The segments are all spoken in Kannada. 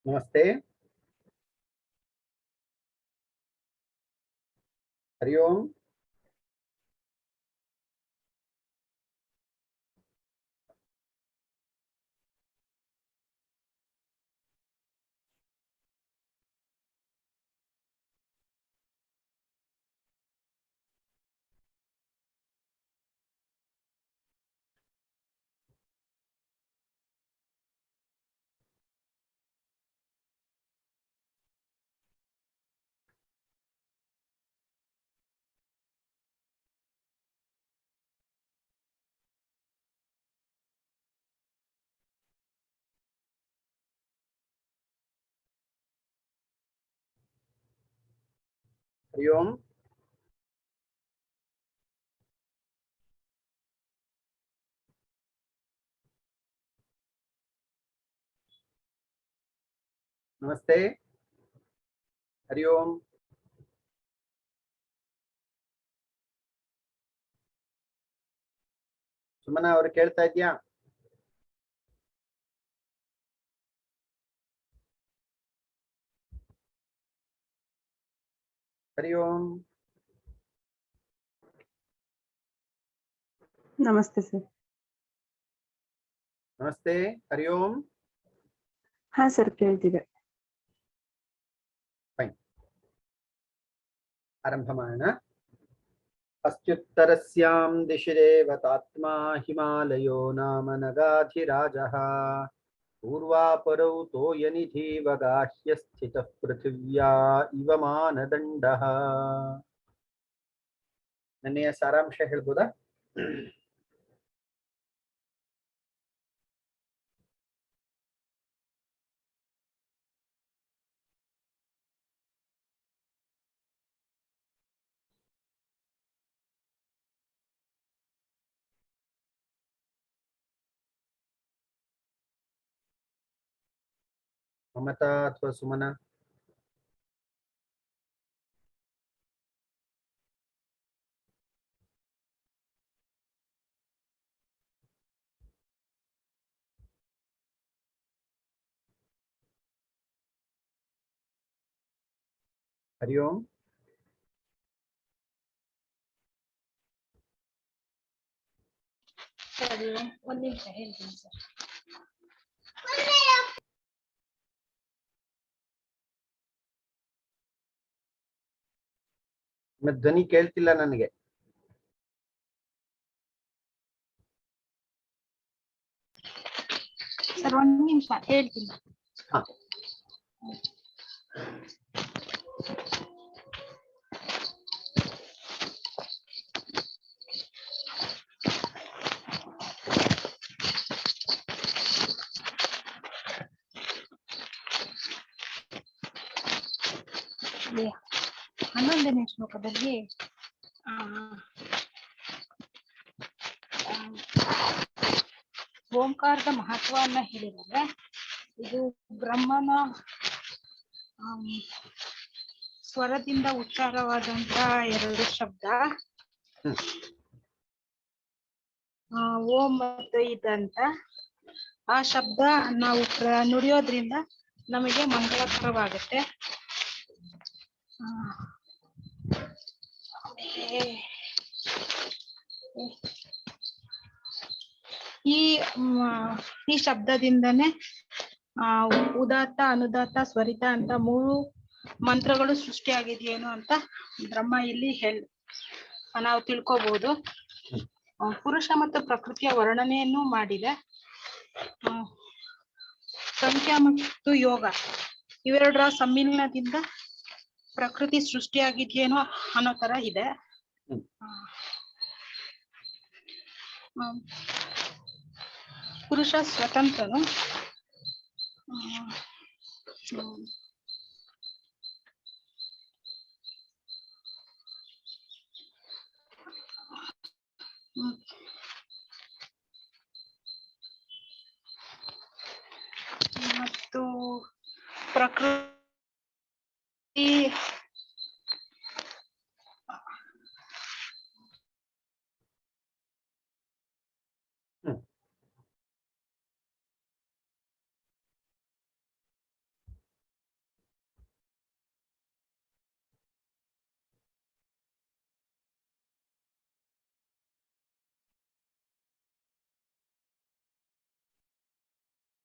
नमस्ते। हरि ओम। हरि ओम। नमस्ते। हरि ओम। सुमना ಅವರು ಕೇಳ್ತಾ ಇದ್ಯಾ? हरि ओम। नमस्ते सर। नमस्ते। हरि ओम। हाँ सर ಕೇಳ್ತಿದೆ। ಫೈನ್, ಆರಂಭ ಮಾಡೋಣ. अस्त्युत्तरस्यां दिशि देवतात्मा हिमालयो नाम नगाधिराजः पूर्वापरौ तोयनिधिवगाह्य स्थितः पृथिव्या इव मानदण्डः. ನೆನ್ನೆಯ ಸಾರಾಂಶ ಹೇಳ್ಬೋದಾ? ಮಮತಾ ಅಥವಾ ಸುಮನಾ? हरि ओम. ಸರಿ, ಒಂದು ನಿಮಿಷ ಹೇಳ್ತೀನಿ ಸರ್. ಧ್ವನಿ ಕೇಳ್ತಿಲ್ಲ ನನಗೆ. ಸರ್ ಒಂದು ನಿಮಿಷ ಹೇಳ್ತೀನಿ. ಹಾ. ಇಲ್ಲಿ 11ನೇ ಶ್ಲೋಕದಲ್ಲಿ ಓಂಕಾರದ ಮಹತ್ವವನ್ನ ಹೇಳಿದ್ದಾರೆ. ಇದು ಬ್ರಹ್ಮನ ಸ್ವರದಿಂದ ಉಚ್ಚಾರವಾದಂತ ಎರಡು ಶಬ್ದ, ಓಂ ಮತ್ತು ಇದಂತ. ಆ ಶಬ್ದ ನಾವು ನುಡಿಯೋದ್ರಿಂದ ನಮಗೆ ಮಂಗಳಕರವಾಗುತ್ತೆ. ಈ ಶಬ್ದದಿಂದನೇ ಉದಾತ್ತ, ಅನುದಾತ್ತ, ಸ್ವರಿತ ಅಂತ 3 ಮಂತ್ರಗಳು ಸೃಷ್ಟಿಯಾಗಿದೆಯೇನು ಅಂತ ಬ್ರಹ್ಮ ಇಲ್ಲಿ ನಾವು ತಿಳ್ಕೋಬಹುದು. ಪುರುಷ ಮತ್ತು ಪ್ರಕೃತಿಯ ವರ್ಣನೆಯನ್ನು ಮಾಡಿದೆ. ಸಂಖ್ಯಾ ಮತ್ತು ಯೋಗ ಇವೆರಡರ ಸಮ್ಮಿಲನದಿಂದ ಪ್ರಕೃತಿ ಸೃಷ್ಟಿಯಾಗಿದೆಯೇನೋ ಅನ್ನೋ ತರ ಇದೆ. ಪುರುಷ ಸ್ವತಂತ್ರನು ಮತ್ತು ಪ್ರಕೃತಿ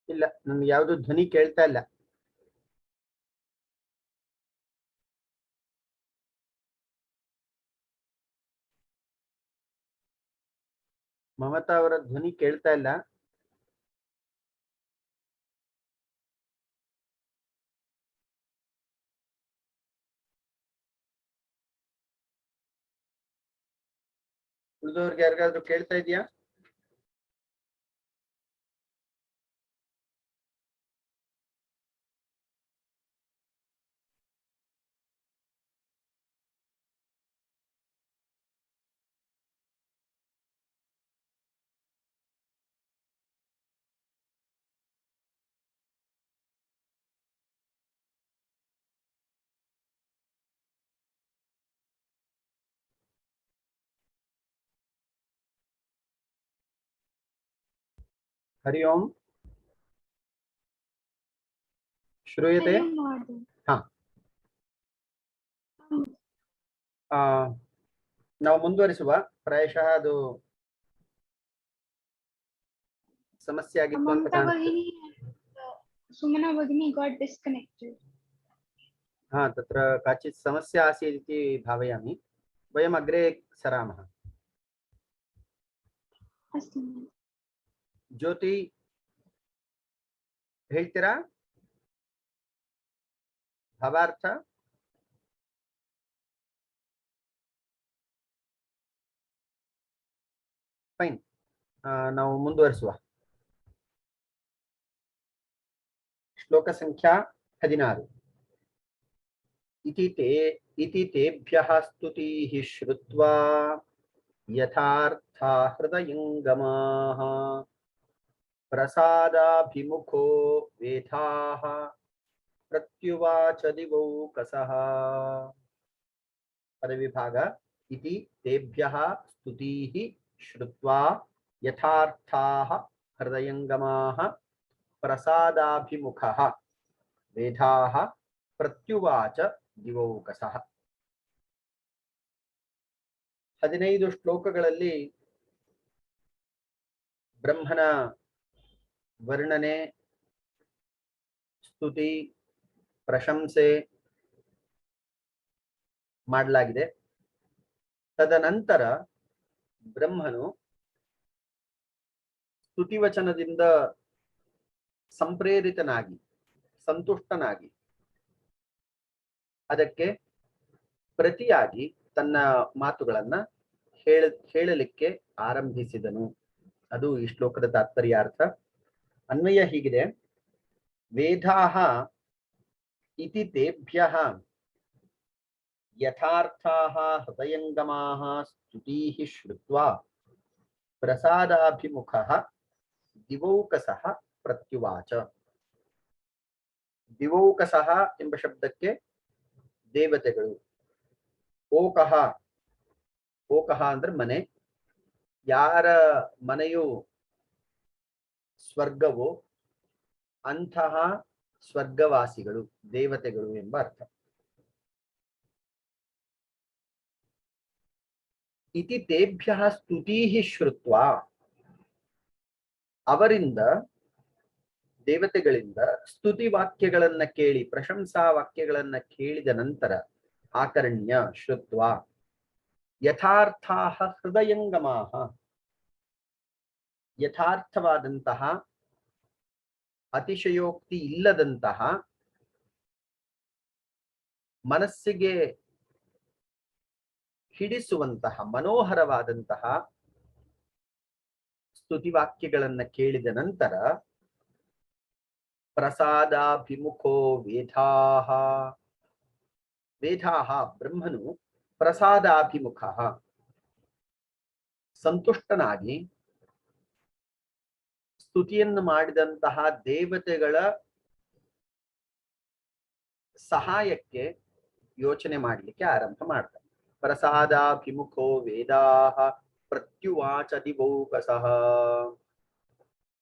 ಇಲ್ಲ, ನನ್ಗೆ ಯಾವ್ದು ಧ್ವನಿ ಕೇಳ್ತಾ ಇಲ್ಲ. ಮಮತಾ ಅವರ ಧ್ವನಿ ಕೇಳ್ತಾ ಇಲ್ಲ. ಉಳಿದವ್ರಿಗೆ ಯಾರಿಗಾದ್ರೂ ಕೇಳ್ತಾ ಇದೆಯಾ? हरि ओम. श्रूयते? हाँ. ನಾವು ಮುಂದುವರಿಸುವ. ಪ್ರಾಯಶಃ ಅದು ಸಮಸ್ಯೆ ಆಗಿತ್ತು ಅಂತ ಕಾಣುತ್ತೆ. सुमना भगिनी got disconnected. हाँ, तत्र काचित् समस्या आसीत् इति भावयामि. वयम् अग्रे सरामः. अस्तु. ज्योति ಹೇಳ್ತೀರಾ? ಭಾವಾರ್ಥ ಫೈನ್. ನಾವು ಮುಂದುವರಿಸುವ. ಶ್ಲೋಕ ಸಂಖ್ಯಾ 16. इति तेभ्यः स्तुतिः श्रुत्वा यथार्था हृदयङ्गमाः प्रसादाभिमुखो वेदाः प्रत्युवाच दिवौकसः. पदविभाग. इति तेभ्यः स्तुतिः श्रुत्वा यथार्थाः हृदयङ्गमाः प्रसादाभिमुखः वेदाः प्रत्युवाच दिवौकसः. 15 ಶ್ಲೋಕಗಳಲ್ಲಿ ಬ್ರಹ್ಮನ ವರ್ಣನೆ, ಸ್ತುತಿ, ಪ್ರಶಂಸೆ ಮಾಡಲಾಗಿದೆ. ತದನಂತರ ಬ್ರಹ್ಮನು ಸ್ತುತಿವಚನದಿಂದ ಸಂಪ್ರೇರಿತನಾಗಿ, ಸಂತುಷ್ಟನಾಗಿ, ಅದಕ್ಕೆ ಪ್ರತಿಯಾಗಿ ತನ್ನ ಮಾತುಗಳನ್ನ ಹೇಳಲಿಕ್ಕೆ ಆರಂಭಿಸಿದನು. ಅದು ಈ ಶ್ಲೋಕದ ತಾತ್ಪರ್ಯಾರ್ಥ. ಅನ್ವಯ ಹೀಗಿದೆ: ವೇದಾಃ ಇತಿ ತೇಭ್ಯಃ ಯಥಾರ್ಥಾಃ ಹೃದಯಂಗಮಾಃ ಸ್ತುತಿಃ ಶ್ರುತ್ವಾ ಪ್ರಸಾದಾಭಿಮುಖಃ ದಿವೌಕಸಃ ಪ್ರತ್ಯುವಾಚ. ದಿವೌಕಸಃ ಎಂಬ ಶಬ್ದಕ್ಕೆ ದೇವತೆಗಳು, ಓಕಃ, ಓಕಃ ಅಂದ್ರೆ ಮನೆ, ಯಾರ ಮನೆಯು ಸ್ವರ್ಗವೋ ಅಂತಹ ಸ್ವರ್ಗವಾಸಿಗಳು ದೇವತೆಗಳು ಎಂಬ ಅರ್ಥ. ಇತಿ ತೇಭ್ಯಃ ಸ್ತುತಿಃ ಶ್ರುತ್ವಾ, ಅವರಿಂದ, ದೇವತೆಗಳಿಂದ ಸ್ತುತಿ ವಾಕ್ಯಗಳನ್ನ ಕೇಳಿ, ಪ್ರಶಂಸಾ ವಾಕ್ಯಗಳನ್ನ ಕೇಳಿದ ನಂತರ, ಆಕರ್ಣ್ಯ ಶ್ರುತ್ವಾ ಯಥಾರ್ಥಾಃ ಹೃದಯಂಗಮಾಃ, ಯಥಾರ್ಥವಾದಂತಹ, ಅತಿಶಯೋಕ್ತಿ ಇಲ್ಲದಂತಹ, ಮನಸ್ಸಿಗೆ ಹಿಡಿಸುವಂತಹ, ಮನೋಹರವಾದಂತಹ ಸ್ತುತಿವಾಕ್ಯಗಳನ್ನ ಕೇಳಿದ ನಂತರ ಪ್ರಸಾದಾಭಿಮುಖೋ ವೇದಾಹ ವೇದಾಹ ಬ್ರಹ್ಮನು ಪ್ರಸಾದಾಭಿಮುಖ ಸಂತುಷ್ಟನಾಗಿ ಸ್ತುತಿಯನ್ನು ಮಾಡಿದಂತಹ ದೇವತೆಗಳ ಸಹಾಯಕ್ಕೆ ಯೋಚನೆ ಮಾಡಲಿಕ್ಕೆ ಆರಂಭ ಮಾಡ್ತಾನೆ. ಪ್ರಸಾದಾಭಿಮುಖೋ ವೇದಾಹ ಪ್ರತ್ಯುವಾಚ ದಿವೌಕಸಃ.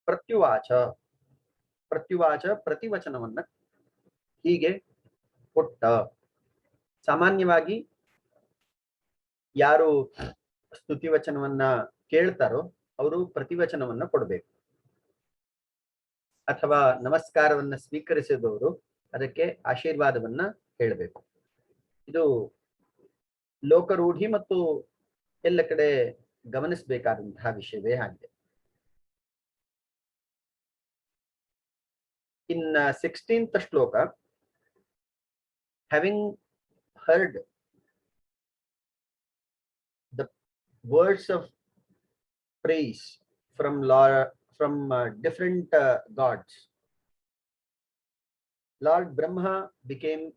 ಪ್ರತ್ಯುವಾಚ ಪ್ರತ್ಯುವಾಚ ಪ್ರತಿವಚನವನ್ನ ಹೀಗೆ ಕೊಟ್ಟ. ಸಾಮಾನ್ಯವಾಗಿ ಯಾರು ಸ್ತುತಿವಚನವನ್ನ ಕೇಳ್ತಾರೋ ಅವರು ಪ್ರತಿವಚನವನ್ನ ಕೊಡಬೇಕು, ಅಥವಾ ನಮಸ್ಕಾರವನ್ನ ಸ್ವೀಕರಿಸಿದವರು ಅದಕ್ಕೆ ಆಶೀರ್ವಾದವನ್ನ ಹೇಳಬೇಕು. ಇದು ಲೋಕರೂಢಿ ಮತ್ತು ಎಲ್ಲ ಕಡೆ ಗಮನಿಸಬೇಕಾದಂತಹ ವಿಷಯವೇ ಆಗಿದೆ. In 16th shloka, having heard the words of praise from different gods, Lord Brahma became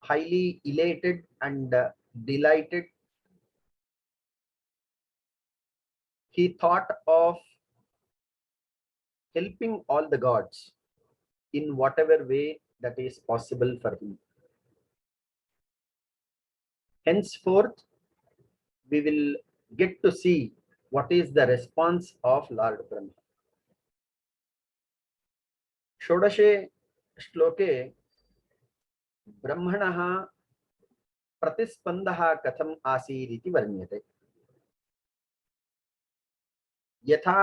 highly elated and delighted. He thought of helping all the gods in whatever way that is possible for him. Henceforth, we will get to see what is the response of Lord Brahma. षोडशे श्लोके ब्रह्मणः प्रतिस्पन्दः कथम् आसीत् इति वर्ण्यते. यथा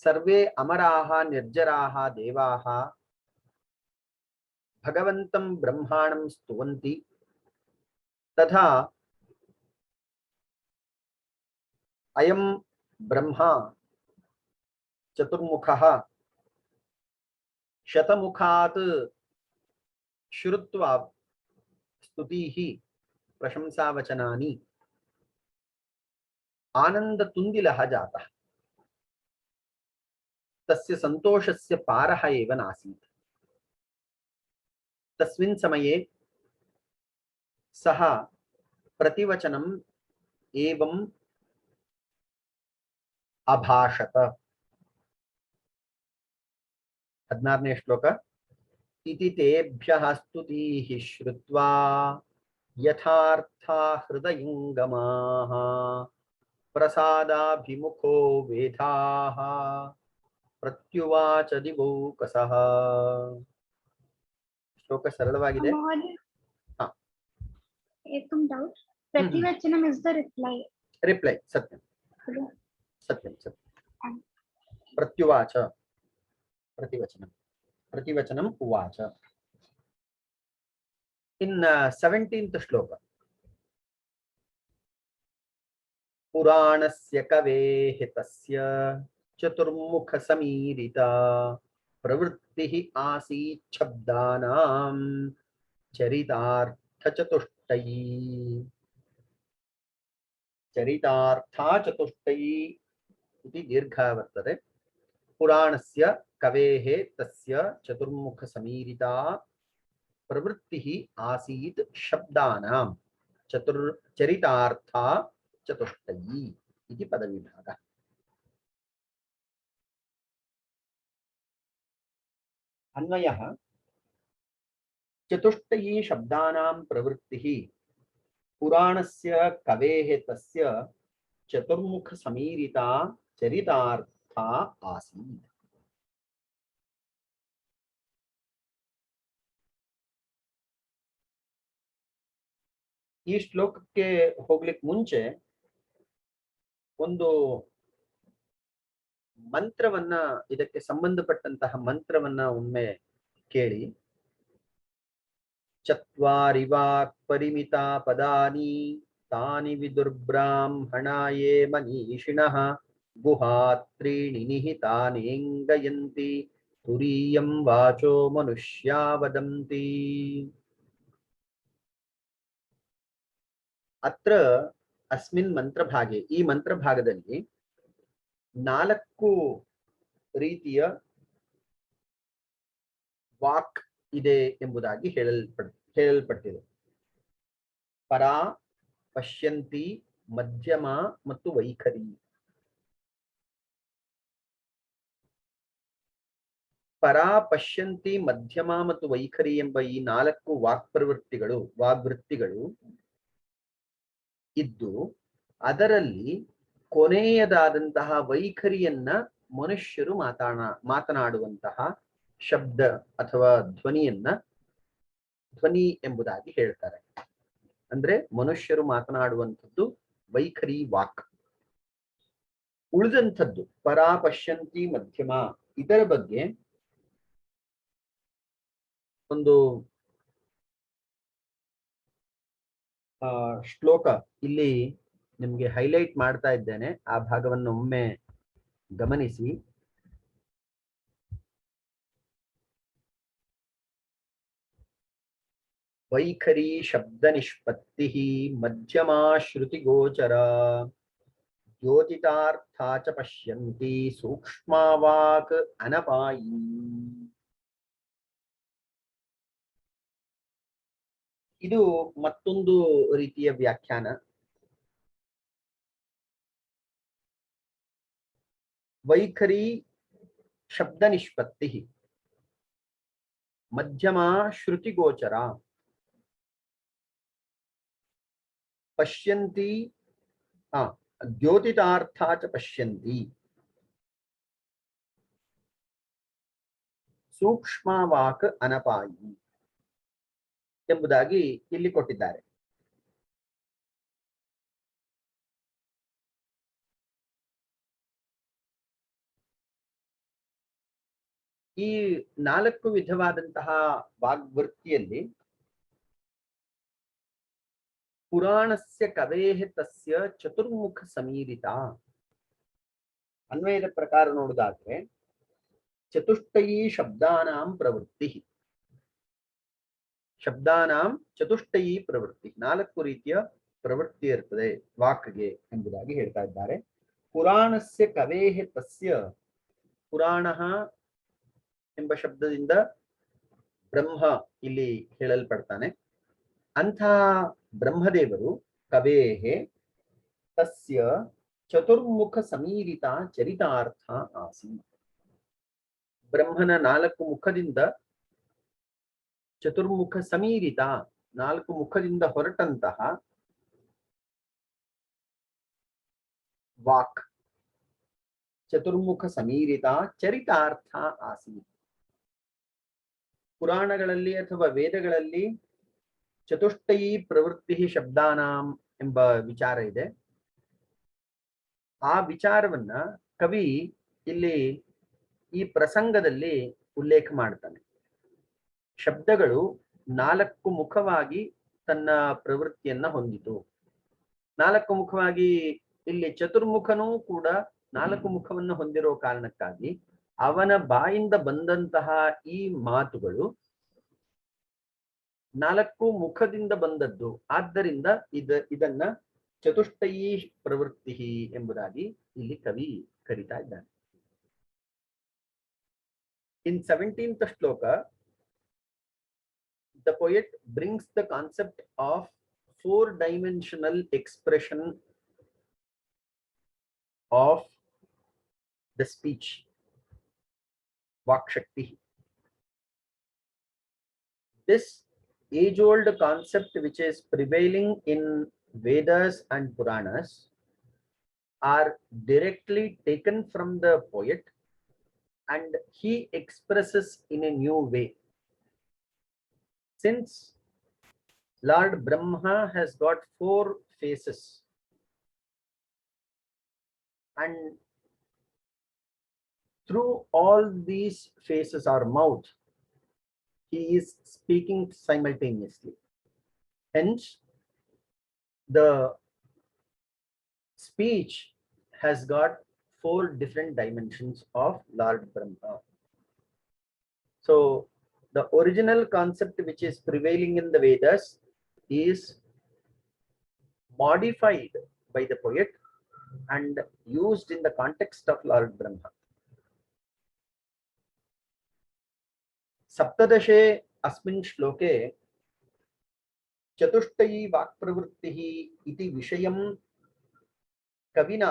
सर्वे अमराः निर्जराः देवाः भगवन्तं ब्रह्माणं स्तुवन्ति, तथा अयं ब्रह्मा चतुर्मुखः शतमुखात् श्रुत्वा स्तुतिः प्रशंसावचनानि आनन्दतुन्दिलः जातः. तस्य सन्तोषस्य पारः एव नासीत्. तस्मिन् समये सः प्रतिवचनम् एवम् अभाषत. 16ನೇ ಶ್ಲೋಕ. इति तेभ्यः स्तुतिः श्रुत्वा यथार्था हृदयङ्गमाः प्रसादाभिमुखो वेदाः प्रत्युवाच दिवौकसः. ಶ್ಲೋಕ ಸರಳವಾಗಿದೆ. ಹಾ, एकं डाउट. प्रतिवचनम इज द रिप्लाई. रिप्लाई सत्यं सत्यं सत्यं. प्रत्युवाच प्रतिवचनम, प्रतिवचनम उवाच. In 17th श्लोक, पुराणस्य कवेः तस्य चतुर्मुख समीरिता प्रवृत्तिः आसीत् शब्दानां चरितार्थचतुष्टयी. चरितार्थचतुष्टयी इति दीर्घः वर्तते. पुराणस्य कवेः तस्य चतुर्मुख समीरिता प्रवृत्तिः आसीत् शब्दानां चरितार्था चतुष्टयी इति पदविभागः. अन्वयः चतुष्टयी शब्दानां प्रवृत्तिः पुराणस्य कवेः तस्य चतुर्मुख समीरिता चरितार्था आसीत्. ಈ ಶ್ಲೋಕಕ್ಕೆ ಹೋಗ್ಲಿಕ್ಕೆ ಮುಂಚೆ ಒಂದು ಮಂತ್ರವನ್ನ, ಇದಕ್ಕೆ ಸಂಬಂಧಪಟ್ಟಂತಹ ಮಂತ್ರವನ್ನ ಒಮ್ಮೆ ಕೇಳಿ. ಚತ್ವಾರಿ ವಾಕ್ ಪರಿಮಿತಾ ಪದಾನಿ ತಾನಿ ವಿದುರ್ಬ್ರಾಹ್ಮಣಾಯೇ ಮನೀಷಿಣಃ ಗುಹಾತ್ರೀಣಿ ನಿಹಿತಾನೇಂಗಯಂತಿ ತುರೀಯಂ ವಾಚೋ ಮನುಷ್ಯಾ ವದಂತಿ. ಅತ್ರ ಅಸ್ಮಿನ್ ಮಂತ್ರಭಾಗೆ, ಈ ಮಂತ್ರಭಾಗದಲ್ಲಿ 4 ರೀತಿಯ ವಾಕ್ ಇದೆ ಎಂಬುದಾಗಿ ಹೇಳಲ್ಪಟ್ಟಿದೆ. ಪರಾ, ಪಶ್ಯಂತಿ, ಮಧ್ಯಮ ಮತ್ತು ವೈಖರಿ. ಪರಾ, ಪಶ್ಯಂತಿ, ಮಧ್ಯಮ ಮತ್ತು ವೈಖರಿ ಎಂಬ ಈ 4 ವಾಗ್ವೃತ್ತಿಗಳು ಇದ್ದು, ಅದರಲ್ಲಿ ಕೊನೆಯದಾದಂತಹ ವೈಖರಿಯನ್ನ ಮನುಷ್ಯರು ಮಾತನಾಡುವಂತಹ ಶಬ್ದ ಅಥವಾ ಧ್ವನಿ ಎಂಬುದಾಗಿ ಹೇಳ್ತಾರೆ. ಅಂದ್ರೆ ಮನುಷ್ಯರು ಮಾತನಾಡುವಂಥದ್ದು ವೈಖರಿ ವಾಕ್. ಉಳಿದಂಥದ್ದು ಪರಾ, ಪಶ್ಯಂತಿ, ಮಧ್ಯಮ, ಇದರ ಬಗ್ಗೆ ಒಂದು ಶ್ಲೋಕ ಇಲ್ಲಿ ನಿಮ್ಗೆ ಹೈಲೈಟ್ ಮಾಡ್ತಾ ಇದ್ದೇನೆ. ಆ ಭಾಗವನ್ನು ಒಮ್ಮೆ ಗಮನಿಸಿ. ವೈಖರಿ ಶಬ್ದ ನಿಷ್ಪತ್ತಿ ಮಧ್ಯಮಾ ಶ್ರುತಿ ಗೋಚರ ದ್ಯೋತಿತಾರ್ಥ ಚ ಪಶ್ಯಂತಿ ಸೂಕ್ಷ್ಮವಾಕ್ ಅನಪಾಯಿ. ಇದು ಮತ್ತೊಂದು ರೀತಿಯ ವ್ಯಾಖ್ಯಾನ. ವೈಖರಿ ಶಬ್ದ ನಿಷ್ಪತ್ತಿ ಮಧ್ಯಮ ಶ್ರುತಿ ಗೋಚರ ಪಶ್ಯಂತಿ ದ್ಯೋತಿತಾರ್ಥ ಚ ಪಶ್ಯಂತಿ ಸೂಕ್ಷ್ಮವಾಕ್ ಅನಪಾಯಿ ಎಂಬುದಾಗಿ ಇಲ್ಲಿ ಕೊಟ್ಟಿದ್ದಾರೆ. ಈ 4 ವಿಧವಾದಂತಹ ವಾಗ್ವೃತ್ತಿಯಲ್ಲಿ ಪುರಾಣಸ್ಯ ಕವೇಃ ತಸ್ಯ ಚತುರ್ಮುಖ ಸಮೀರಿತ. ಅನ್ವಯದ ಪ್ರಕಾರ ನೋಡುವುದಾದ್ರೆ ಚತುಷ್ಟಯೀ ಶಬ್ದಾನಾಂ ಪ್ರವೃತ್ತಿ, ಶಬ್ದಾನಾಂ ಚತುಷ್ಟಯೀ ಪ್ರವೃತ್ತಿ, 4 ರೀತಿಯ ಪ್ರವೃತ್ತಿ ಇರ್ತದೆ ವಾಕ್ಗೆ ಎಂಬುದಾಗಿ ಹೇಳ್ತಾ ಇದ್ದಾರೆ. ಪುರಾಣಸ್ಯ ಕವೇಃ ತಸ್ಯ, ಪುರಾಣ ಎಂಬ ಶಬ್ದದಿಂದ ಬ್ರಹ್ಮ ಇಲ್ಲಿ ಹೇಳಲ್ಪಡ್ತಾನೆ. ಅಂಥ ಬ್ರಹ್ಮದೇವರು ಕವೇಹೆ ತಸ್ಯ ಚತುರ್ಮುಖ ಸಮೀರಿತ ಚರಿತಾರ್ಥ ಆಸಿ. ಬ್ರಹ್ಮನ 4 ಮುಖದಿಂದ ಚತುರ್ಮುಖ ಸಮೀರಿತ, 4 ಮುಖದಿಂದ ಹೊರಟಂತಹ ವಾಕ್, ಚತುರ್ಮುಖ ಸಮೀರಿತ ಚರಿತಾರ್ಥ ಆಸಿ. ಪುರಾಣಗಳಲ್ಲಿ ಅಥವಾ ವೇದಗಳಲ್ಲಿ ಚತುಷ್ಟಯೀ ಪ್ರವೃತ್ತಿ ಶಬ್ದಾನಾಂ ಎಂಬ ವಿಚಾರ ಇದೆ. ಆ ವಿಚಾರವನ್ನ ಕವಿ ಇಲ್ಲಿ ಈ ಪ್ರಸಂಗದಲ್ಲಿ ಉಲ್ಲೇಖ ಮಾಡ್ತಾನೆ. ಶಬ್ದಗಳು 4 ಮುಖವಾಗಿ ತನ್ನ ಪ್ರವೃತ್ತಿಯನ್ನ ಹೊಂದಿತು. 4 ಮುಖವಾಗಿ ಇಲ್ಲಿ ಚತುರ್ಮುಖನೂ ಕೂಡ 4 ಮುಖವನ್ನು ಹೊಂದಿರೋ ಕಾರಣಕ್ಕಾಗಿ ಅವನ ಬಾಯಿಂದ ಬಂದಂತಹ ಈ ಮಾತುಗಳು 4 ಮುಖದಿಂದ ಬಂದದ್ದು. ಆದ್ದರಿಂದ ಇದನ್ನ ಚತುಷ್ಟಯೀ ಪ್ರವೃತ್ತಿ ಎಂಬುದಾಗಿ ಇಲ್ಲಿ ಕವಿ ಕರೀತಾ ಇದ್ದಾನೆ. In 17th shloka, the poet brings the concept of 4-dimensional expression of the speech, Vak Shakti. This age-old concept which is prevailing in Vedas and Puranas are directly taken from the poet and he expresses in a new way. Since Lord Brahma has got 4 faces and through all these faces or mouth, he is speaking simultaneously. Hence, the speech has got 4 different dimensions of Lord Brahma. So, the original concept which is prevailing in the Vedas is modified by the poet and used in the context of Lord Brahma. सप्तदशे अस्मिन् श्लोके चतुष्टयी वाक्प्रवृत्तिः इति विषयः कविना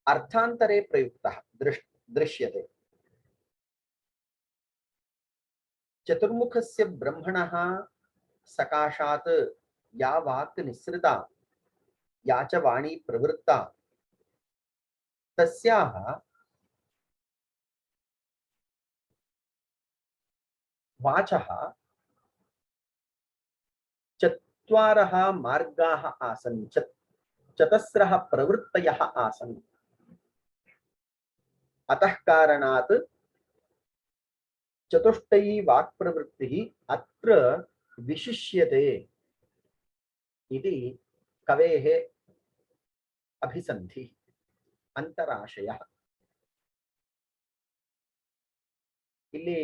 अर्थान्तरे प्रयुक्तः दृश्यते। चतुर्मुखस्य ब्रह्मणः सकाशात् या वाक् निःसृता या च वाणी प्रवृत्ता तस्याः वाचः चत्वारः मार्गाः आसन्, चतस्रः प्रवृत्तयः आसन्। अतः कारणात् चतुष्टयी वाक्प्रवृत्तिः अत्र विशिष्यते इति कवेः अभिसन्धिः ಅಂತರಾಶಯಃ। ಇಲ್ಲಿ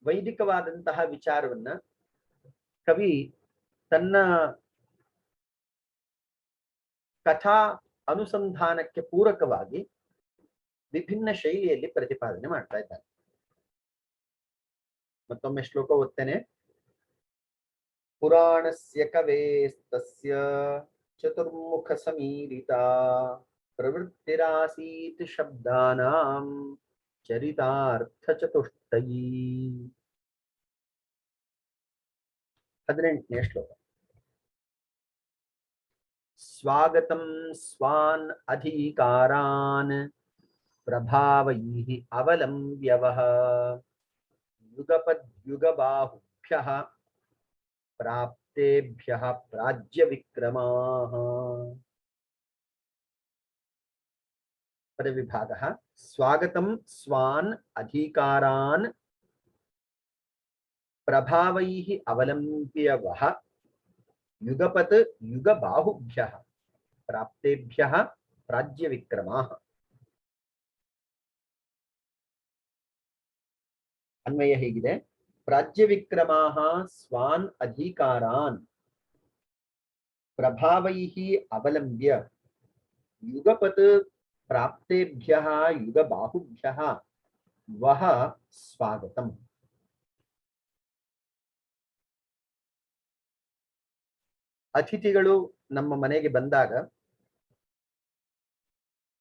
ವೈದಿಕವಾದಂತಹ ವಿಚಾರವನ್ನ ಕವಿ ತನ್ನ ಕಥಾ ಅನುಸಂಧಾನಕ್ಕೆ ಪೂರಕವಾಗಿ ವಿಭಿನ್ನ ಶೈಲಿಯಲ್ಲಿ ಪ್ರತಿಪಾದನೆ ಮಾಡ್ತಾ ಇದ್ದಾನೆ. ಮತ್ತೊಮ್ಮೆ ಶ್ಲೋಕ ಓದ್ತೇನೆ. ಪುರಾಣಸ್ಯ ಕವೇಸ್ತಸ್ಯ ಚತುರ್ಮುಖ ಸಮೀರಿತಾ ಪ್ರವೃತ್ತಿರಾಸೀತ್ ಶಬ್ದಾನಾಂ ಚರಿತಾರ್ಥ ಚತುಷ್ಟಯೀ. 18ನೇ ಶ್ಲೋಕ. ಸ್ವಾಗತಂ ಸ್ವಾನ್ ಅಧಿಕಾರಾನ್ ಪ್ರಭಾವೈಃ ಅವಲಂಬ್ಯವಃ ಯುಗಪದ್ಯುಗಬಾಹುಭ್ಯಃ ಪ್ರಾಪ್ತೇಭ್ಯಃ ಪ್ರಾಜ್ಯವಿಕ್ರಮಾಃ. ಪದವಿಭಾಗಃ. ಸ್ವಾಗತಂ ಸ್ವಾನ್ ಅಧಿಕಾರಾನ್ ಪ್ರಭಾವೈಃ ಅವಲಂಬ್ಯವಃ ಯುಗಪತ್ ಯುಗಬಾಹುಭ್ಯಃ ಪ್ರಾಪ್ತೇಭ್ಯಃ ಪ್ರಾಜ್ಯವಿಕ್ರಮಾಃ. ಅನ್ವಯ ಹೀಗಿದೆ. ಪ್ರಾಜ್ಯವಿಕ್ರಮಾಃ ಸ್ವಾನ್ ಅಧಿಕಾರಾನ್ ಪ್ರಭಾವೈಃ ಅವಲಂಬ್ಯ ಯುಗಪತ್ ಪ್ರಾಪ್ತೇಭ್ಯಃ ಯುಗಬಾಹುಭ್ಯಃ ವಹ ಸ್ವಾಗತಂ. ಅತಿಥಿಗಳು ನಮ್ಮ ಮನೆಗೆ ಬಂದಾಗ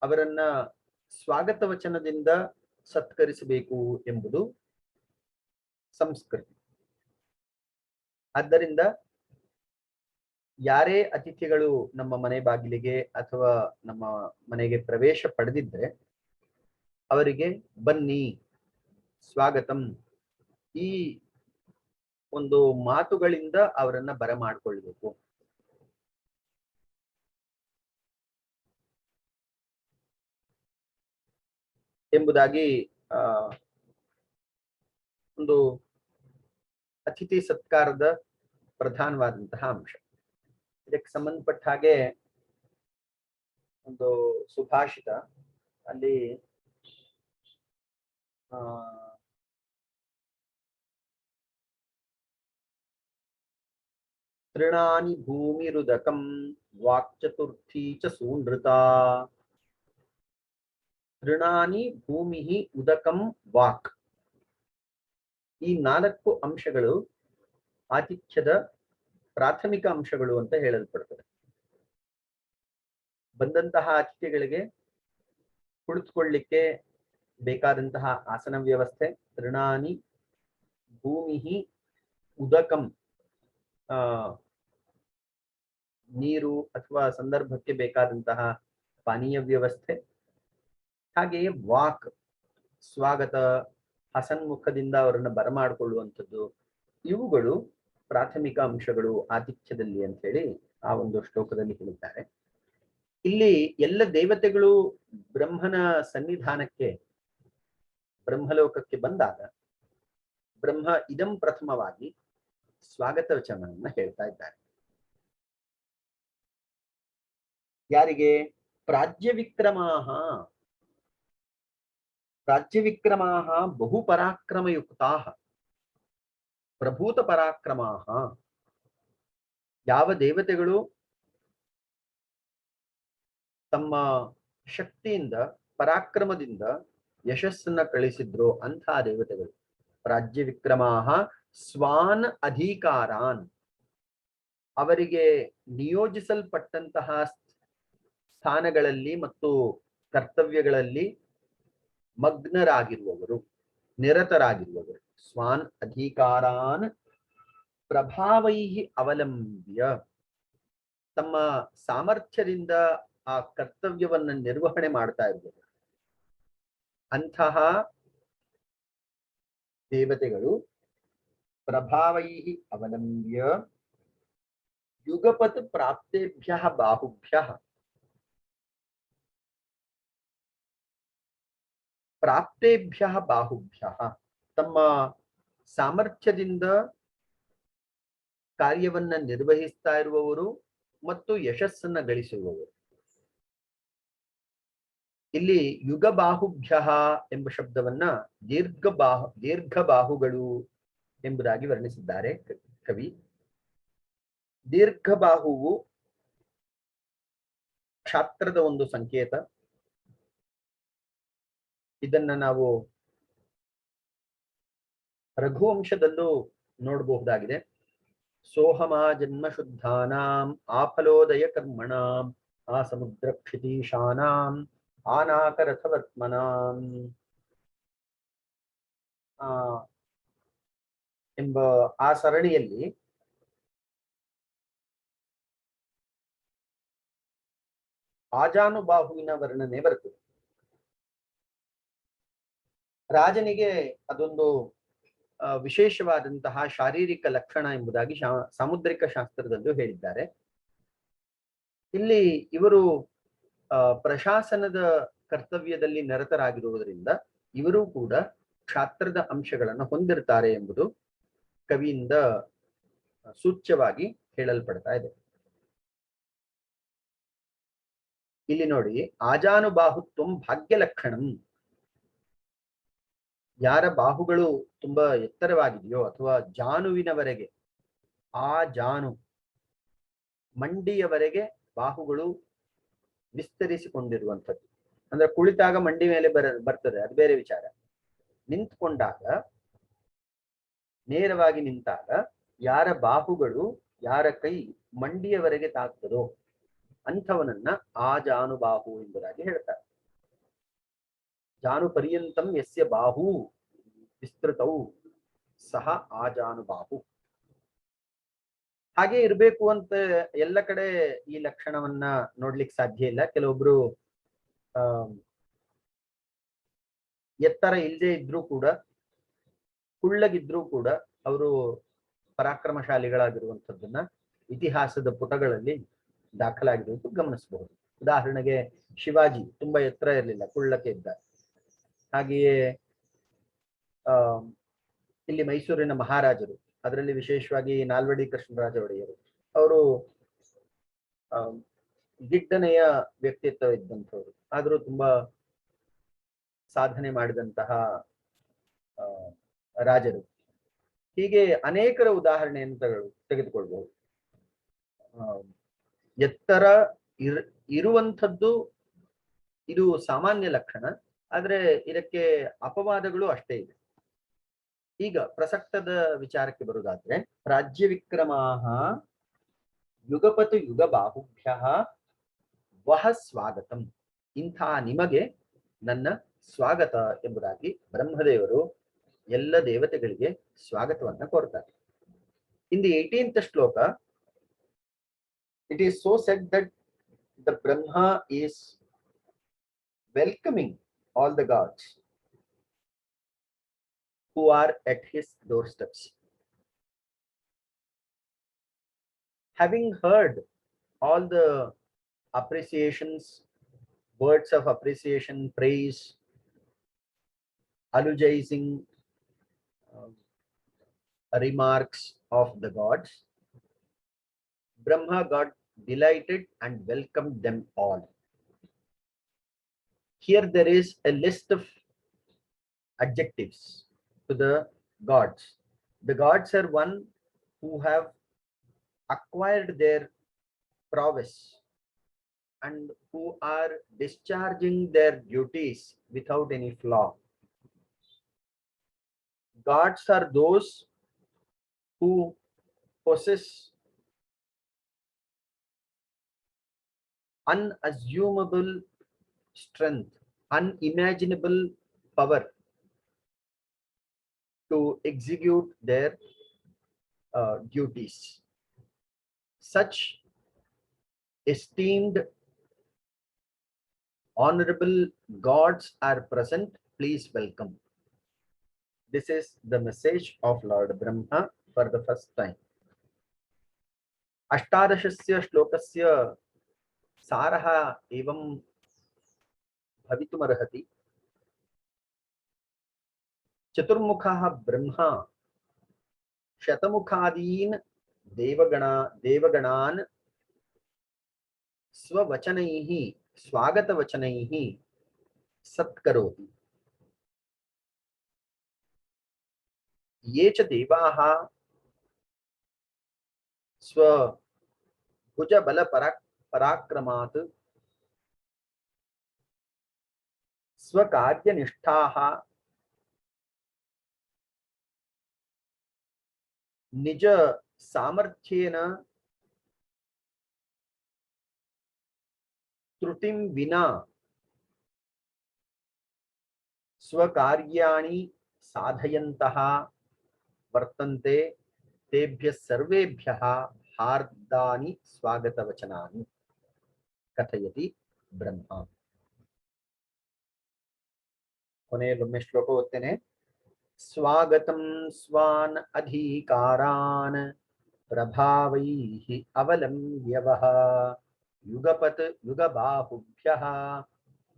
ಅವರನ್ನ ಸ್ವಾಗತ ವಚನದಿಂದ ಸತ್ಕರಿಸಬೇಕು ಎಂಬುದು ಸಂಸ್ಕೃತಿ. ಆದ್ದರಿಂದ ಯಾರೇ ಅತಿಥಿಗಳು ನಮ್ಮ ಮನೆ ಬಾಗಿಲಿಗೆ ಅಥವಾ ನಮ್ಮ ಮನೆಗೆ ಪ್ರವೇಶ ಪಡೆದಿದ್ರೆ ಅವರಿಗೆ ಬನ್ನಿ, ಸ್ವಾಗತಂ, ಈ ಒಂದು ಮಾತುಗಳಿಂದ ಅವರನ್ನ ಬರಮಾಡಿಕೊಳ್ಳಬೇಕು. ಎಂಬುದಾಗಿ ಒಂದು ಅತಿಥಿ ಸತ್ಕಾರದ ಪ್ರಧಾನವಾದಂತಹ ಅಂಶ. ಇದಕ್ಕೆ ಸಂಬಂಧಪಟ್ಟ ಹಾಗೆ ಒಂದು ಸುಭಾಷಿತ, ಅಲ್ಲಿ ತೃಣಾನಿ ಭೂಮಿರುದಕಂ ವಾಕ್ಚತುರ್ಥೀ ಚ ಸೂನೃತಾ. ತೃಣಾನಿ ಭೂಮಿ ಉದಕಂ ವಾಕ್. ಈ 4 ಅಂಶಗಳು ಆತಿಥ್ಯದ ಪ್ರಾಥಮಿಕ ಅಂಶಗಳು ಅಂತ ಹೇಳಲ್ಪಡ್ತದೆ. ಬಂದಂತಹ ಅತಿಥಿಗಳಿಗೆ ಕುಳಿತುಕೊಳ್ಳಿಕ್ಕೆ ಬೇಕಾದಂತಹ ಆಸನ ವ್ಯವಸ್ಥೆ, ತೃಣಾನಿ ಭೂಮಿ ಉದಕಂ, ನೀರು ಅಥವಾ ಸಂದರ್ಭಕ್ಕೆ ಬೇಕಾದಂತಹ ಪಾನೀಯ ವ್ಯವಸ್ಥೆ, ಹಾಗೆಯೇ ವಾಕ್, ಸ್ವಾಗತ, ಹಸನ್ಮುಖದಿಂದ ಅವರನ್ನು ಬರಮಾಡಿಕೊಳ್ಳುವಂಥದ್ದು, ಇವುಗಳು ಪ್ರಾಥಮಿಕ ಅಂಶಗಳು ಆತಿಥ್ಯದಲ್ಲಿ ಅಂತ ಹೇಳಿ ಆ ಒಂದು ಶ್ಲೋಕದಲ್ಲಿ ಹೇಳಿದ್ದಾರೆ. ಇಲ್ಲಿ ಎಲ್ಲ ದೇವತೆಗಳು ಬ್ರಹ್ಮನ ಸನ್ನಿಧಾನಕ್ಕೆ, ಬ್ರಹ್ಮಲೋಕಕ್ಕೆ ಬಂದಾಗ ಬ್ರಹ್ಮ ಇದಂ ಪ್ರಥಮವಾಗಿ ಸ್ವಾಗತ ವಚನವನ್ನ ಹೇಳ್ತಾ ಇದ್ದಾರೆ. ಯಾರಿಗೆ? ಪ್ರಾಜ್ಯ ವಿಕ್ರಮಾಹ. राज्यविक्रमाः बहुपराक्रमयुक्ताः प्रभूतपराक्रमाः. ಯಾವ ದೇವತೆಗಳು ತಮ್ಮ ಶಕ್ತಿಯಿಂದ ಪರಾಕ್ರಮದಿಂದ ಯಶಸ್ಸನ್ನ ಕಳಿಸಿದ್ರು ಅಂಥ ದೇವತೆಗಳು. ರಾಜ್ಯ ವಿಕ್ರಮಾಹ ಸ್ವಾನ್ ಅಧಿಕಾರಾನ್, ಅವರಿಗೆ ನಿಯೋಜಿಸಲ್ಪಟ್ಟಂತಹ ಸ್ಥಾನಗಳಲ್ಲಿ ಮತ್ತು ಕರ್ತವ್ಯಗಳಲ್ಲಿ ಮಗ್ನರಾಗಿರುವವರು, ನಿರತರಾಗಿರುವವರು. ಸ್ವಾನ್ ಅಧಿಕಾರಾನ್ ಪ್ರಭಾವೈ ಅವಲಂಬ್ಯ, ತಮ್ಮ ಸಾಮರ್ಥ್ಯದಿಂದ ಆ ಕರ್ತವ್ಯವನ್ನ ನಿರ್ವಹಣೆ ಮಾಡ್ತಾ ಇರುವುದು. ಅಂತಹ ದೇವತೆಗಳು ಪ್ರಭಾವೈ ಅವಲಂಬ್ಯ ಯುಗಪತ್ ಪ್ರಾಪ್ತೇಭ್ಯ ಬಾಹುಭ್ಯ, ಪ್ರಾಪ್ತೇಭ್ಯ ಬಾಹುಭ್ಯ, ತಮ್ಮ ಸಾಮರ್ಥ್ಯದಿಂದ ಕಾರ್ಯವನ್ನ ನಿರ್ವಹಿಸ್ತಾ ಇರುವವರು ಮತ್ತು ಯಶಸ್ಸನ್ನ ಗಳಿಸುವವರು. ಇಲ್ಲಿ ಯುಗ ಬಾಹುಭ್ಯ ಎಂಬ ಶಬ್ದವನ್ನ ದೀರ್ಘ ಬಾಹುಗಳು ಎಂಬುದಾಗಿ ವರ್ಣಿಸಿದ್ದಾರೆ ಕವಿ. ದೀರ್ಘ ಬಾಹುವು ಕ್ಷಾತ್ರದ ಒಂದು ಸಂಕೇತ. ಇದನ್ನ ನಾವು ರಘುವಂಶದಲ್ಲೂ ನೋಡಬಹುದಾಗಿದೆ. ಸೋಹಮಾ ಜನ್ಮ ಶುದ್ಧಾನಾಂ ಆಫಲೋದಯ ಕರ್ಮಣಾಂ ಆ ಸಮುದ್ರ ಕ್ಷಿತೀಶಾನಾಂ ಆನಾಕರಥವರ್ತ್ಮನಾಂ ಎಂಬ ಆ ಸರಣಿಯಲ್ಲಿ ಆಜಾನುಬಾಹುವಿನ ವರ್ಣನೆ ಬರುತ್ತದೆ. ರಾಜನಿಗೆ ಅದೊಂದು ವಿಶೇಷವಾದಂತಹ ಶಾರೀರಿಕ ಲಕ್ಷಣ ಎಂಬುದಾಗಿ ಸಾಮುದ್ರಿಕ ಶಾಸ್ತ್ರದಲ್ಲೂ ಹೇಳಿದ್ದಾರೆ. ಇಲ್ಲಿ ಇವರು ಪ್ರಶಾಸನದ ಕರ್ತವ್ಯದಲ್ಲಿ ನಿರತರಾಗಿರುವುದರಿಂದ ಇವರು ಕೂಡ ಕ್ಷಾತ್ರದ ಅಂಶಗಳನ್ನು ಹೊಂದಿರ್ತಾರೆ ಎಂಬುದು ಕವಿಯಿಂದ ಸೂಚ್ಯವಾಗಿ ಹೇಳಲ್ಪಡ್ತಾ ಇದೆ. ಇಲ್ಲಿ ನೋಡಿ, ಆಜಾನುಬಾಹುತ್ವಂ ಭಾಗ್ಯ ಲಕ್ಷಣಂ. ಯಾರ ಬಾಹುಗಳು ತುಂಬಾ ಎತ್ತರವಾಗಿದೆಯೋ ಅಥವಾ ಜಾನುವಿನವರೆಗೆ, ಆ ಜಾನು ಮಂಡಿಯವರೆಗೆ ಬಾಹುಗಳು ವಿಸ್ತರಿಸಿಕೊಂಡಿರುವಂಥದ್ದು. ಅಂದ್ರೆ ಕುಳಿತಾಗ ಮಂಡಿ ಮೇಲೆ ಬರ್ತದೆ, ಅದು ಬೇರೆ ವಿಚಾರ. ನಿಂತ್ಕೊಂಡಾಗ, ನೇರವಾಗಿ ನಿಂತಾಗ ಯಾರ ಬಾಹುಗಳು, ಯಾರ ಕೈ ಮಂಡಿಯವರೆಗೆ ತಾಗ್ತದೋ ಅಂಥವನನ್ನ ಆ ಜಾನುಬಾಹು ಎಂಬುದಾಗಿ ಹೇಳ್ತಾರೆ. ಜಾನು ಪರ್ಯಂತಂ ಯಸ್ಯ ಬಾಹು ವಿಸ್ತೃತೌ ಸಹ ಆಜಾನುಬಾಹು. ಹಾಗೆ ಇರಬೇಕು ಅಂತ ಎಲ್ಲ ಕಡೆ ಈ ಲಕ್ಷಣವನ್ನ ನೋಡ್ಲಿಕ್ಕೆ ಸಾಧ್ಯ ಇಲ್ಲ. ಕೆಲವೊಬ್ರು ಎತ್ತರ ಇಲ್ಲದೆ ಇದ್ರೂ ಕೂಡ, ಕುಳ್ಳಗಿದ್ರೂ ಕೂಡ ಅವರು ಪರಾಕ್ರಮಶಾಲಿಗಳಾಗಿರುವಂಥದ್ದನ್ನ ಇತಿಹಾಸದ ಪುಟಗಳಲ್ಲಿ ದಾಖಲಾಗಿರುವುದು ಗಮನಿಸಬಹುದು. ಉದಾಹರಣೆಗೆ ಶಿವಾಜಿ ತುಂಬಾ ಎತ್ತರ ಇರಲಿಲ್ಲ, ಕುಳ್ಳಕ್ಕೆ ಇದ್ದ. ಹಾಗೆಯೇ ಇಲ್ಲಿ ಮೈಸೂರಿನ ಮಹಾರಾಜರು, ಅದರಲ್ಲಿ ವಿಶೇಷವಾಗಿ ನಾಲ್ವಡಿ ಕೃಷ್ಣರಾಜ ಒಡೆಯರು, ಅವರು ಗಿಡ್ಡನೆಯ ವ್ಯಕ್ತಿತ್ವ ಇದ್ದಂಥವ್ರು, ಆದರೂ ತುಂಬಾ ಸಾಧನೆ ಮಾಡಿದಂತಹ ರಾಜರು. ಹೀಗೆ ಅನೇಕರ ಉದಾಹರಣೆಯನ್ನು ತೆಗೆದುಕೊಳ್ಬಹುದು. ಎತ್ತರ ಇರುವಂಥದ್ದು ಇದು ಸಾಮಾನ್ಯ ಲಕ್ಷಣ, ಆದ್ರೆ ಇದಕ್ಕೆ ಅಪವಾದಗಳು ಅಷ್ಟೇ ಇದೆ. ಈಗ ಪ್ರಸಕ್ತದ ವಿಚಾರಕ್ಕೆ ಬರುವುದಾದ್ರೆ, ರಾಜ್ಯ ವಿಕ್ರಮಾಹ ಯುಗಪತು ಯುಗ ಬಾಹುಭ್ಯ ವಹ ಸ್ವಾಗತಂ. ಇಂಥ ನಿಮಗೆ ನನ್ನ ಸ್ವಾಗತ ಎಂಬುದಾಗಿ ಬ್ರಹ್ಮದೇವರು ಎಲ್ಲ ದೇವತೆಗಳಿಗೆ ಸ್ವಾಗತವನ್ನ ಕೋರ್ತಾರೆ. In the 18th ಶ್ಲೋಕ, it is so said that the Brahma is welcoming all the gods who are at his doorsteps. Having heard all the appreciations, words of appreciation, praise, eulogizing remarks of the gods, Brahma got delighted and welcomed them all. Here there is a list of adjectives to the gods. The gods are one who have acquired their prowess and who are discharging their duties without any flaw. Gods are those who possess unassumable strength, unimaginable power to execute their duties. Such esteemed, honorable gods are present. Please welcome. This is the message of Lord Brahma for the first time. अष्टादशस्य श्लोकस्य सारः एवं भवितुमर्हति। चतुर्मुखः ब्रह्मा शतमुखादीन् देवगणान् स्ववचनैः स्वागतवचनैः सत्करोति। ये च देवाः स्वभुजबलपराक्रमात् स्वकार्यनिष्ठाः निज सामर्थ्येन त्रुटिं विना स्वकार्याणि साधयन्तः वर्तन्ते। तेभ्यः सर्वेभ्यः हार्दानि स्वागतवचनानि कथयति ब्रह्मा। ಕೊನೆಯಲ್ಲೊಮ್ಮೆ ಶ್ಲೋಕ ಓದ್ತೇನೆ. स्वागतं स्वान् अधिकारान् प्रभावैः अवलम्ब्यवः युगपत् युगबाहुभ्यः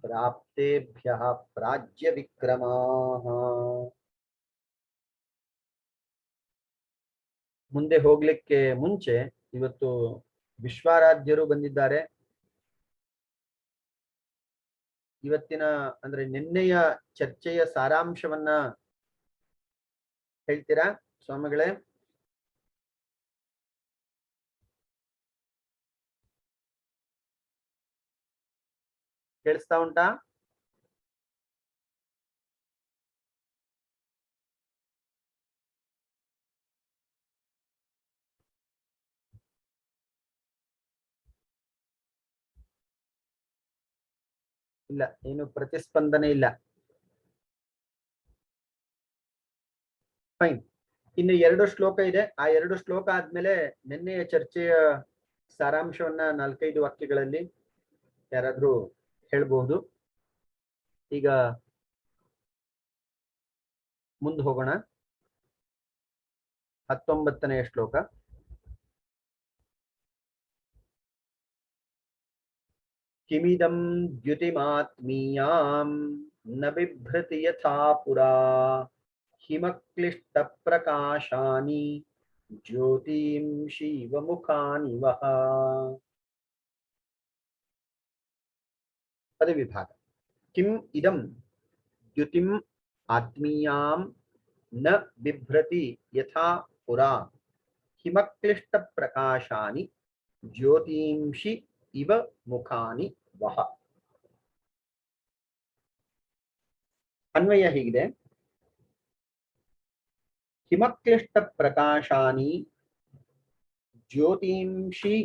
प्राप्तेभ्यः प्राज्यविक्रमाः. ಮುಂದೆ ಹೋಗ್ಲಿಕ್ಕೆ ಮುಂಚೆ ಇವತ್ತು ವಿಶ್ವಾರಾಧ್ಯರು ಬಂದಿದ್ದಾರೆ. ಇವತ್ತಿನ ಅಂದ್ರೆ ನಿನ್ನೆಯ ಚರ್ಚೆಯ ಸಾರಾಂಶವನ್ನ ಹೇಳ್ತೀರಾ ಸ್ವಾಮಿಗಳೇ? ಕೇಳಿಸ್ತಾ ಉಂಟಾ? ಇಲ್ಲ, ಏನು ಪ್ರತಿಸ್ಪಂದನೆ ಇಲ್ಲ. ಫೈನ್. ಇನ್ನು 2 ಶ್ಲೋಕ ಇದೆ. ಆ 2 ಶ್ಲೋಕ ಆದ್ಮೇಲೆ ನಿನ್ನೆಯ ಚರ್ಚೆಯ ಸಾರಾಂಶವನ್ನ 4-5 ವಾಕ್ಯಗಳಲ್ಲಿ ಯಾರಾದ್ರೂ ಹೇಳ್ಬಹುದು. ಈಗ ಮುಂದೆ ಹೋಗೋಣ. 19ನೇ ಶ್ಲೋಕ. किमिदं द्युतिमात्मीयां न बिभ्रति यथा पुरा हिमक्लिष्टप्रकाशानि ज्योतिंषीवमुखानि वः. पदविभाग. किम इदं द्युतिम् आत्मीयां न बिभ्रति यथा पुरा हिमक्लिष्टप्रकाशानि ज्योतिंषि इव मुखानि वह. अन्वय ಹೀಗಿದೆ. ಹಿಮಕ್ಲಿಷ್ಟ ಪ್ರಕಾಶಾನಿ ಜ್ಯೋತಿಂಷಿ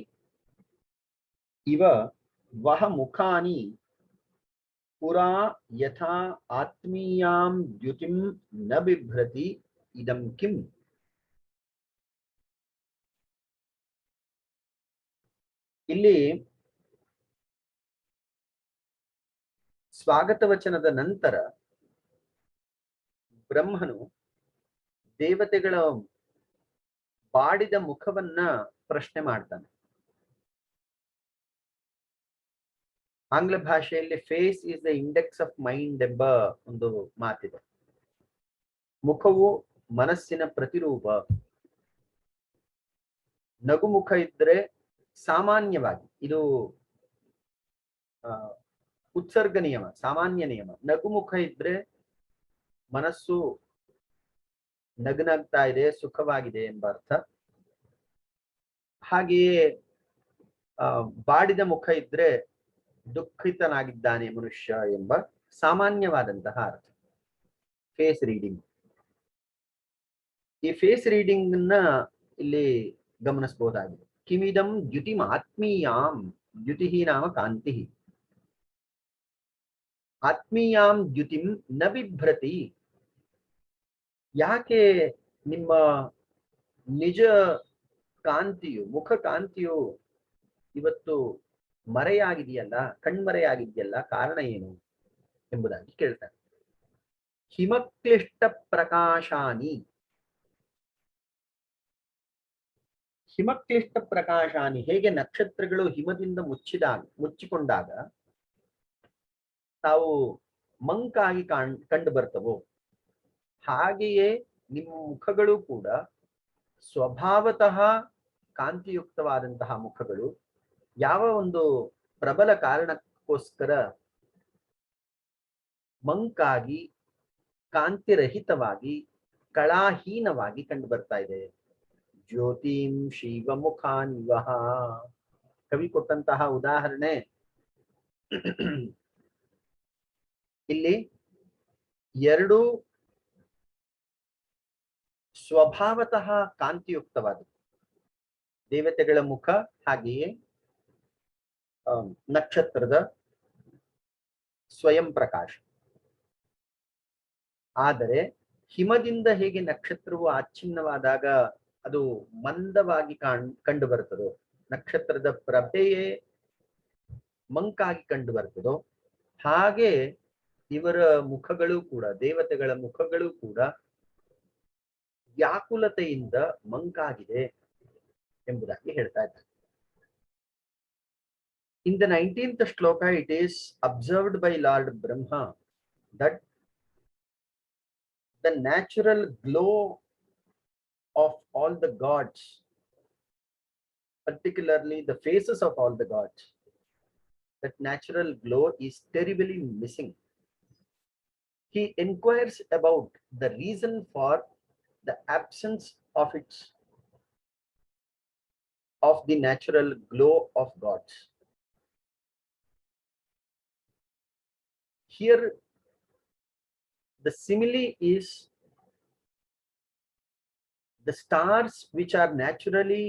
ಇವ ವಹ ಮುಖಾನಿ ಪುರಾ ಯಥಾ ಆತ್ಮೀಯಾಂ ದ್ಯುತಿಂ ನ ಬಿಭ್ರತಿ ಇದಂ ಕಿಂ. ಇಲ್ಲಿ ಸ್ವಾಗತ ವಚನದ ನಂತರ ಬ್ರಹ್ಮನು ದೇವತೆಗಳ ಬಾಡಿದ ಮುಖವನ್ನ ಪ್ರಶ್ನೆ ಮಾಡ್ತಾನೆ. ಆಂಗ್ಲ ಭಾಷೆಯಲ್ಲಿ face is the index of mind ಎಂಬ ಒಂದು ಮಾತಿದೆ. ಮುಖವು ಮನಸ್ಸಿನ ಪ್ರತಿರೂಪ. ನಗುಮುಖ ಇದ್ರೆ ಸಾಮಾನ್ಯವಾಗಿ ಇದು ಉತ್ಸರ್ಗ ನಿಯಮ, ಸಾಮಾನ್ಯ ನಿಯಮ. ನಗುಮುಖ ಇದ್ರೆ ಮನಸ್ಸು ನಗನಗ್ತಾ ಇದೆ, ಸುಖವಾಗಿದೆ ಎಂಬ ಅರ್ಥ. ಹಾಗೆಯೇ ಬಾಡಿದ ಮುಖ ಇದ್ರೆ ದುಃಖಿತನಾಗಿದ್ದಾನೆ ಮನುಷ್ಯ ಎಂಬ ಸಾಮಾನ್ಯವಾದಂತಹ ಅರ್ಥ. Face reading. ಈ ಫೇಸ್ ರೀಡಿಂಗ್ ನ ಇಲ್ಲಿ ಗಮನಿಸಬಹುದಾಗಿದೆ. ಕಿಮಿದಂ ದ್ಯುತಿಂ ಆತ್ಮೀಯಾಂ, ದ್ಯುತಿ ನಾಮ ಕಾಂತಿ, ಆತ್ಮೀಯಾಂ ದ್ಯುತಿಂ ನ ಬಿಭ್ರತಿ. ಯಾಕೆ ನಿಮ್ಮ ನಿಜ ಕಾಂತಿಯು, ಮುಖ ಕಾಂತಿಯು ಇವತ್ತು ಮರೆಯಾಗಿದೆಯಲ್ಲ, ಕಣ್ಮರೆಯಾಗಿದೆಯಲ್ಲ, ಕಾರಣ ಏನು ಎಂಬುದಾಗಿ ಕೇಳ್ತಾರೆ. ಹಿಮಕ್ಲಿಷ್ಟ ಪ್ರಕಾಶಾನಿ, ಹಿಮಕ್ಲಿಷ್ಟ ಪ್ರಕಾಶಾನಿ, ಹೇಗೆ ನಕ್ಷತ್ರಗಳು ಹಿಮದಿಂದ ಮುಚ್ಚಿಕೊಂಡಾಗ ತಾವು ಮಂಕಾಗಿ ಕಂಡು ಬರ್ತವೋ, ಹಾಗೆಯೇ ನಿಮ್ಮ ಮುಖಗಳು ಕೂಡ ಸ್ವಭಾವತಃ ಕಾಂತಿಯುಕ್ತವಾದಂತಹ ಮುಖಗಳು ಯಾವ ಒಂದು ಪ್ರಬಲ ಕಾರಣಕ್ಕೋಸ್ಕರ ಮಂಕಾಗಿ, ಕಾಂತಿರಹಿತವಾಗಿ, ಕಳಾಹೀನವಾಗಿ ಕಂಡು ಬರ್ತಾ ಇದೆ. ಜ್ಯೋತಿಂ ಶಿವಮುಖಾನ್ವಹ. ಕವಿ ಕೊಟ್ಟಂತಹ ಉದಾಹರಣೆ ಇಲ್ಲಿ ಎರಡು ಸ್ವಭಾವತಃ ಕಾಂತಿಯುಕ್ತವಾದ ದೇವತೆಗಳ ಮುಖ, ಹಾಗೆಯೇ ನಕ್ಷತ್ರದ ಸ್ವಯಂ ಪ್ರಕಾಶ. ಆದರೆ ಹಿಮದಿಂದ ಹೇಗೆ ನಕ್ಷತ್ರವು ಆಚ್ಛಿನ್ನವಾದಾಗ ಅದು ಮಂದವಾಗಿ ಕಂಡು ಬರ್ತದೋ, ನಕ್ಷತ್ರದ ಪ್ರಭೆಯೇ ಮಂಕಾಗಿ ಕಂಡು ಬರ್ತದೋ, ಹಾಗೆ ಇವರ ಮುಖಗಳು ಕೂಡ, ದೇವತೆಗಳ ಮುಖಗಳು ಕೂಡ ವ್ಯಾಕುಲತೆಯಿಂದ ಮಂಕಾಗಿದೆ ಎಂಬುದಾಗಿ ಹೇಳ್ತಾ ಇದ್ದಾರೆ. In the 19th shloka, it is observed by Lord Brahma that the natural glow of all the gods, particularly the faces of all the gods, that natural glow is terribly missing. He inquires about the reason for the absence of the natural glow of gods. Here the simile is the stars which are naturally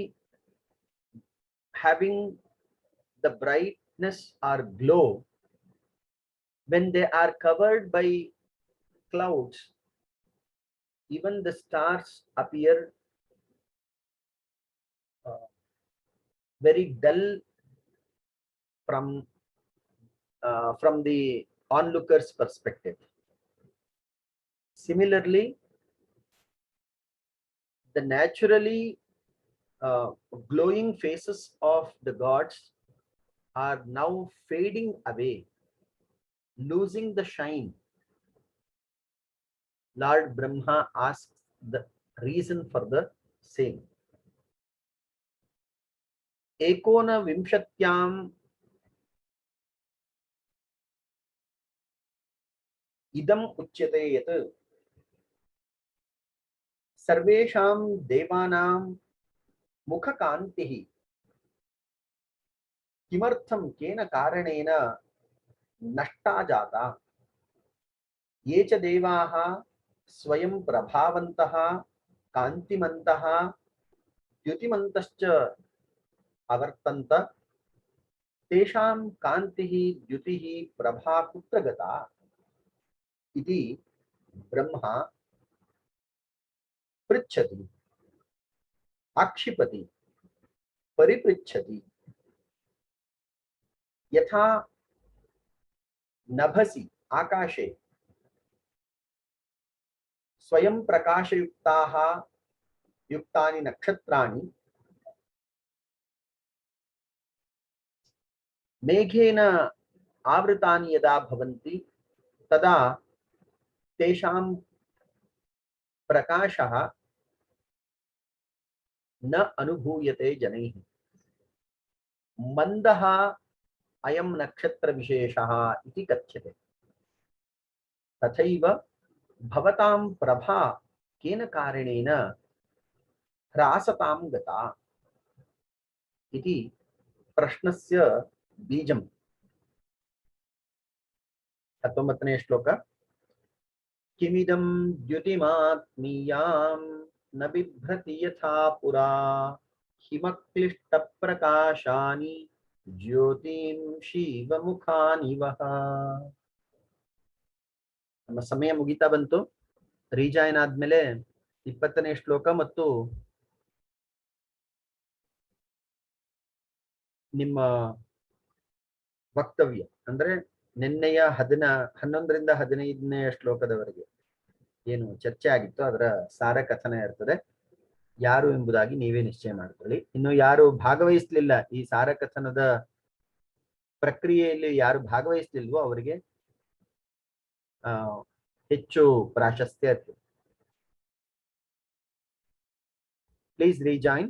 having the brightness or glow, when they are covered by clouds, even the stars appear very dull from the onlooker's perspective. Similarly, the naturally glowing faces of the gods are now fading away, losing the shine. Lord Brahma asks the reason for the same. Ekona vimshatyam idam uchyate yat sarvesham devanam mukha kantihi kimartham kena karanena nashta jata ye cha devaha स्वयं प्रभावन्तः कांतिमन्तः द्युतिमन्तश्च अवर्तन्त तेषां कान्तिः द्युतिः प्रभा कुत्र गता इति ब्रह्मा पृच्छति, आक्षिपति, परिपृच्छति. यथा नभसि आकाशे स्वयं प्रकाशयुक्ताः युक्तानि नक्षत्राणि मेघेन आवृतानि यदा भवन्ति तदा तेषां प्रकाशः न अनुभूयते जनैः. मंदः अयं नक्षत्र विशेषः इति कथ्यते. तथैव भवतां प्रभा केन कारणेन ह्रासतां गता इति प्रश्नस्य बीजम्। 19ನೇ ಶ್ಲೋಕ किमिदं द्युतिमात्मीयां न बिभ्रति यथा पुरा हिमक्लिष्टप्रकाशानि ज्योतिं शिवमुखानिवः। ನಮ್ಮ ಸಮಯ ಮುಗಿತಾ ಬಂತು. ರೀಜಾಯಿನ್ ಆದ್ಮೇಲೆ 20ನೇ ಶ್ಲೋಕ ಮತ್ತು ನಿಮ್ಮ ವಕ್ತವ್ಯ ಅಂದ್ರೆ ನಿನ್ನೆಯ 11ರಿಂದ 15ನೇ ಶ್ಲೋಕದವರೆಗೆ ಏನು ಚರ್ಚೆ ಆಗಿತ್ತು ಅದರ ಸಾರ ಕಥನ ಇರ್ತದೆ. ಯಾರು ಎಂಬುದಾಗಿ ನೀವೇ ನಿಶ್ಚಯ ಮಾಡ್ಕೊಳ್ಳಿ. ಇನ್ನು ಯಾರು ಭಾಗವಹಿಸಲಿಲ್ಲ ಈ ಸಾರ ಕಥನದ ಪ್ರಕ್ರಿಯೆಯಲ್ಲಿ ಯಾರು ಭಾಗವಹಿಸಲಿಲ್ವೋ ಅವರಿಗೆ ಹೆಚ್ಚು ಪ್ರಾಶಸ್ತ್ಯ ಇರ್ತದೆ. Please rejoin.